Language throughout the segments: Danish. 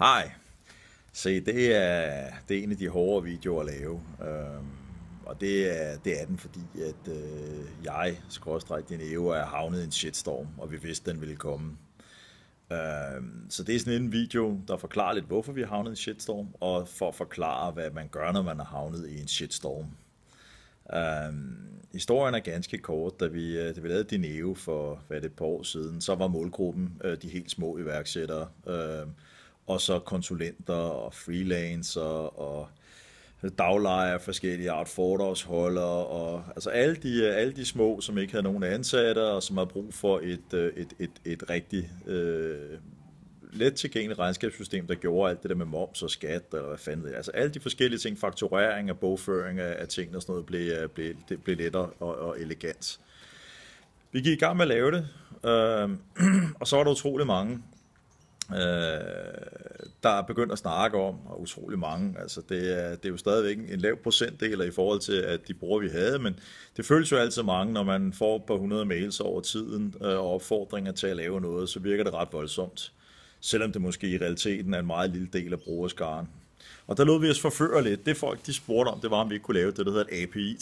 Hej. Se, det er en af de hårde videoer at lave. Og det er den, fordi at Dineo er havnet i en shitstorm, og vi vidste, den ville komme. Så det er sådan en video, der forklarer lidt, hvorfor vi har havnet i en shitstorm, og for at forklare, hvad man gør, når man har havnet i en shitstorm. Historien er ganske kort. Da vi lavede Dineo for et par år siden, så var målgruppen de helt små iværksættere, og så konsulenter og freelancer og daglejere, forskellige art foredragsholdere, og altså alle de små, som ikke havde nogen ansatte, og som har brug for et rigtig let tilgængeligt regnskabssystem, der gjorde alt det der med moms og skat, eller hvad fanden det er. Altså alle de forskellige ting, fakturering og bogføring af ting og sådan noget, blev lettere og elegant. Vi gik i gang med at lave det, og så var der utrolig mange, der er begyndt at snakke om, og utrolig mange, altså det er jo stadigvæk en lav procentdel i forhold til, at de brugere vi havde, men det føles jo altid mange, når man får et par 100 mails over tiden, og opfordringer til at lave noget, så virker det ret voldsomt, selvom det måske i realiteten er en meget lille del af brugerskaren. Og der lod vi os forføre lidt. Det folk de spurgte om, det var, om vi ikke kunne lave det, der hedder et API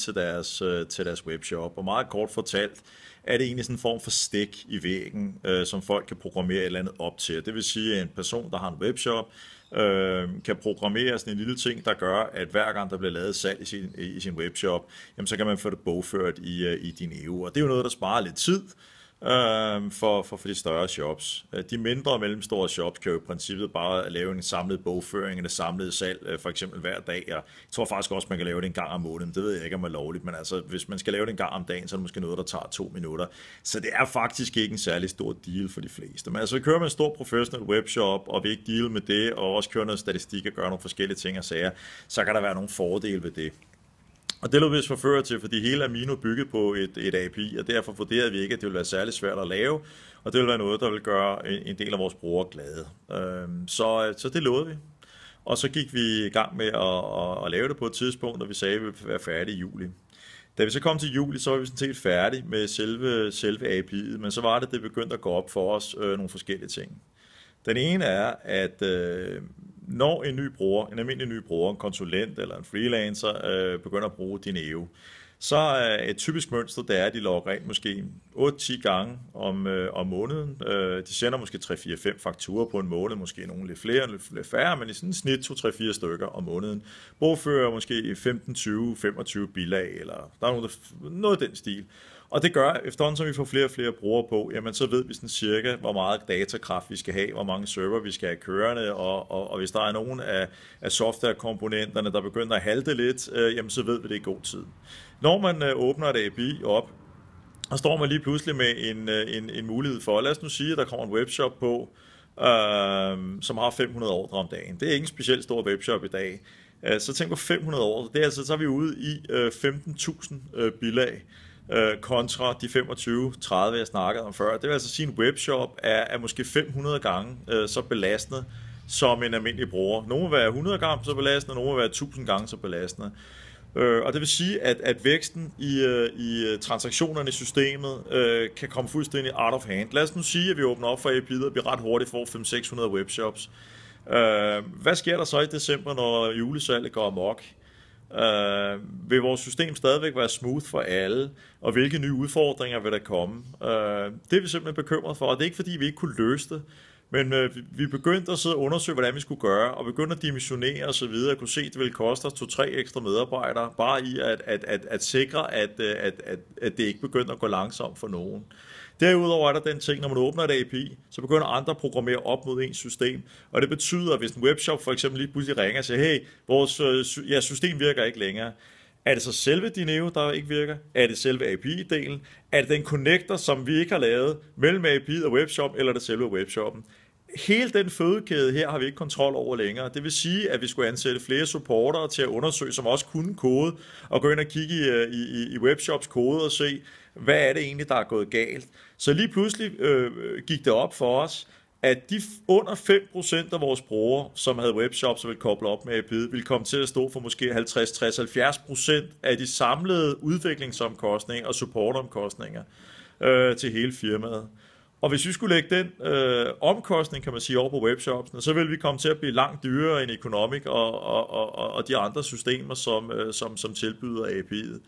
til deres webshop. Og meget kort fortalt, er det egentlig sådan en form for stik i væggen, som folk kan programmere et eller andet op til. Det vil sige, at en person, der har en webshop, kan programmere sådan en lille ting, der gør, at hver gang der bliver lavet salg i sin webshop, jamen, så kan man få det bogført i Dineo. Og det er jo noget, der sparer lidt tid, for de større shops. De mindre og mellemstore shops kan jo i princippet bare lave en samlet bogføring, en samlet salg, for eksempel hver dag. Jeg tror faktisk også, man kan lave det en gang om måneden. Det ved jeg ikke, om det er lovligt, men altså, hvis man skal lave det en gang om dagen, så er det måske noget, der tager 2 minutter. Så det er faktisk ikke en særlig stor deal for de fleste. Men altså, kører man en stor professionel webshop, og vil ikke deal med det, og også kører noget statistik og gør nogle forskellige ting og sager, så kan der være nogle fordele ved det. Og det lå vi os forføre til, fordi hele Amino er bygget på et API, og derfor vurderede vi ikke, at det ville være særlig svært at lave, og det ville være noget, der ville gøre en del af vores brugere glade. Så det lovede vi. Og så gik vi i gang med at lave det på et tidspunkt, og vi sagde, at vi ville være færdige i juli. Da vi så kom til juli, så var vi sådan set færdige med selve API'et, men så var det begyndte at gå op for os nogle forskellige ting. Den ene er, at når en almindelig ny bruger, en konsulent eller en freelancer, begynder at bruge Dineo, så er et typisk mønster, det er, at de logger ind måske 8-10 gange om måneden. De sender måske 3-4-5 fakturer på en måned, måske nogle lidt flere, lidt færre, men i sådan et snit 2-3-4 stykker om måneden. Bogfører måske 15-20-25 bilag, eller der er noget af den stil. Og det gør, efterhånden som vi får flere og flere brugere på, jamen så ved vi sådan cirka, hvor meget datakraft vi skal have, hvor mange server vi skal have kørende, og hvis der er nogen af softwarekomponenterne, der begynder at halte lidt, jamen så ved vi det i god tid. Når man åbner et API op, og står man lige pludselig med en mulighed for, lad os nu sige, at der kommer en webshop på, som har 500 ordre om dagen. Det er ikke en specielt stor webshop i dag. Så tænk på 500 ordre, det er altså, så er vi ude i 15.000 bilag, kontra de 25-30, jeg snakkede om før. Det vil altså sige, at en webshop er måske 500 gange så belastende som en almindelig bruger. Nogle vil være 100 gange så belastende, nogle vil være 1000 gange så belastende. Og det vil sige, at væksten i transaktionerne i systemet kan komme fuldstændig out of hand. Lad os nu sige, at vi åbner op for API'et og vi ret hurtigt får 500-600 webshops. Hvad sker der så i december, når julesalget går amok? Vil vores system stadigvæk være smooth for alle, og hvilke nye udfordringer vil der komme? Det er vi simpelthen bekymret for, og det er ikke fordi vi ikke kunne løse det, men vi begyndte at sidde og undersøge, hvordan vi skulle gøre, og begyndte at dimensionere og så videre. Jeg kunne se, at det ville koste os 2-3 ekstra medarbejdere, bare i at sikre, at det ikke begyndte at gå langsomt for nogen. Derudover er der den ting, når man åbner et API, så begynder andre at programmere op mod ens system. Og det betyder, at hvis en webshop for eksempel lige pludselig ringer og siger, hey, vores system virker ikke længere. Er det så selve Dineo, der ikke virker? Er det selve API-delen? Er det den connector, som vi ikke har lavet mellem API og webshop, eller er det selve webshoppen? Hele den fødekæde her har vi ikke kontrol over længere. Det vil sige, at vi skulle ansætte flere supportere til at undersøge, som også kunne kode, og gå ind og kigge i webshops kode og se, hvad er det egentlig, der er gået galt. Så lige pludselig gik det op for os, at de under 5% af vores brugere, som havde webshops og ville koble op med API'et, ville komme til at stå for måske 50-60-70% af de samlede udviklingsomkostninger og supportomkostninger til hele firmaet. Og hvis vi skulle lægge den omkostning, kan man sige, over på webshopsene, så vil vi komme til at blive langt dyrere end Economic og de andre systemer, som tilbyder API'et.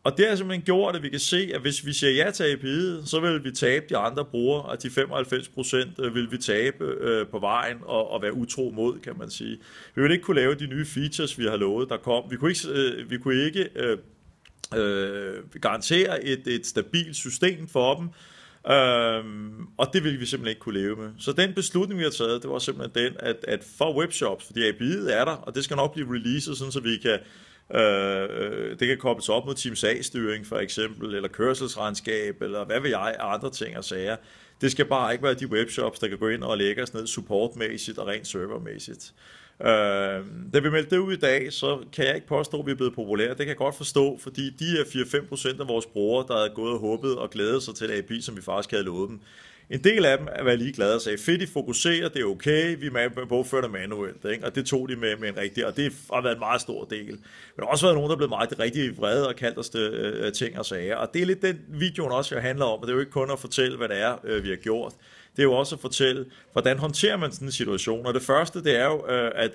Og det har simpelthen gjort, at vi kan se, at hvis vi siger ja til API'et, så vil vi tabe de andre brugere, og de 95% vil vi tabe på vejen og være utro mod, kan man sige. Vi vil ikke kunne lave de nye features, vi har lovet, der kom. Vi kunne ikke garantere et stabilt system for dem, og det ville vi simpelthen ikke kunne leve med. Så den beslutning, vi har taget, det var simpelthen den, at for webshops, fordi API'et er der, og det skal nok blive releaset, sådan så vi kan det kan kobles op mod Teams A-styring for eksempel, eller kørselsregnskab, eller hvad ved jeg, andre ting og sager. Det skal bare ikke være de webshops, der kan gå ind og lægge os ned supportmæssigt og rent servermæssigt. Da vi meldte det ud i dag, så kan jeg ikke påstå, at vi er blevet populære. Det kan jeg godt forstå, fordi de er 4-5% af vores brugere, der er gået og håbet og glædet sig til et API, som vi faktisk havde lovet dem. En del af dem er været ligeglade og sagde, fedt, I fokuserer, det er okay, vi bogfører det manuelt, ikke? Og det tog de med en rigtig, og det har været en meget stor del. Men der har også været nogen, der er blevet meget rigtig vrede og kaldt os ting og sager, og det er lidt den videoen også, handler om, og det er jo ikke kun at fortælle, hvad det er, vi har gjort. Det er jo også at fortælle, hvordan håndterer man sådan en situation, og det første, det er jo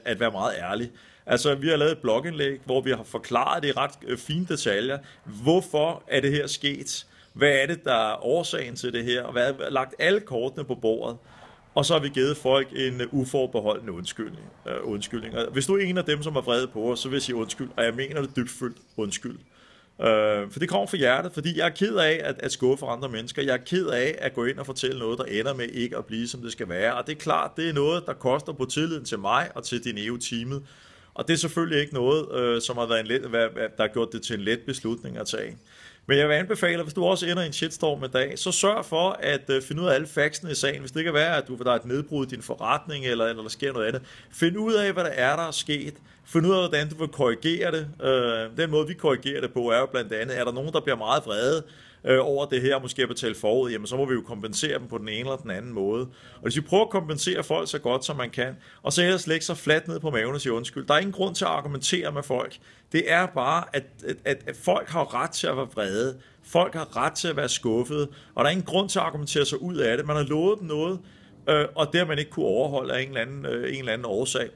at være meget ærlig. Altså, vi har lavet et blogindlæg, hvor vi har forklaret det i ret fine detaljer, hvorfor er det her sket, hvad er det, der er årsagen til det her, og hvad er lagt alle kortene på bordet, og så har vi givet folk en uforbeholdende undskyldning. Og hvis du er en af dem, som er vrede på os, så vil jeg sige undskyld, og jeg mener det dybfølt undskyld. For det kommer fra hjertet, fordi jeg er ked af at skuffe andre mennesker. Jeg er ked af at gå ind og fortælle noget, der ender med ikke at blive, som det skal være. Og det er klart, det er noget, der koster på tilliden til mig og til Dineo-teamet. Og det er selvfølgelig ikke noget, som har været der har gjort det til en let beslutning at tage. Men jeg vil anbefale, hvis du også ender i en shitstorm i dag, så sørg for at finde ud af alle factsene i sagen. Hvis det kan være, at der er et nedbrud i din forretning, eller der sker noget andet. Find ud af, hvad der er sket. Find ud af, hvordan du vil korrigere det. Den måde, vi korrigerer det på, er jo blandt andet, er der nogen, der bliver meget vrede over det her, måske at betale forud, jamen så må vi jo kompensere dem på den ene eller den anden måde. Og hvis vi prøver at kompensere folk så godt, som man kan, og så ellers lægge sig fladt ned på maven og sige undskyld, der er ingen grund til at argumentere med folk. Det er bare, at folk har ret til at være vrede. Folk har ret til at være skuffede, og der er ingen grund til at argumentere sig ud af det. Man har lovet dem noget, og det har man ikke kunne overholde af en eller anden årsag.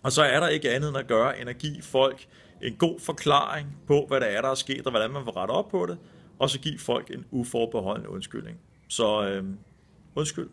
Og så er der ikke andet end at gøre, end at give folk en god forklaring på, hvad der er sket, og hvordan man vil rette op på det, og så give folk en uforbeholdende undskyldning. Så undskyld.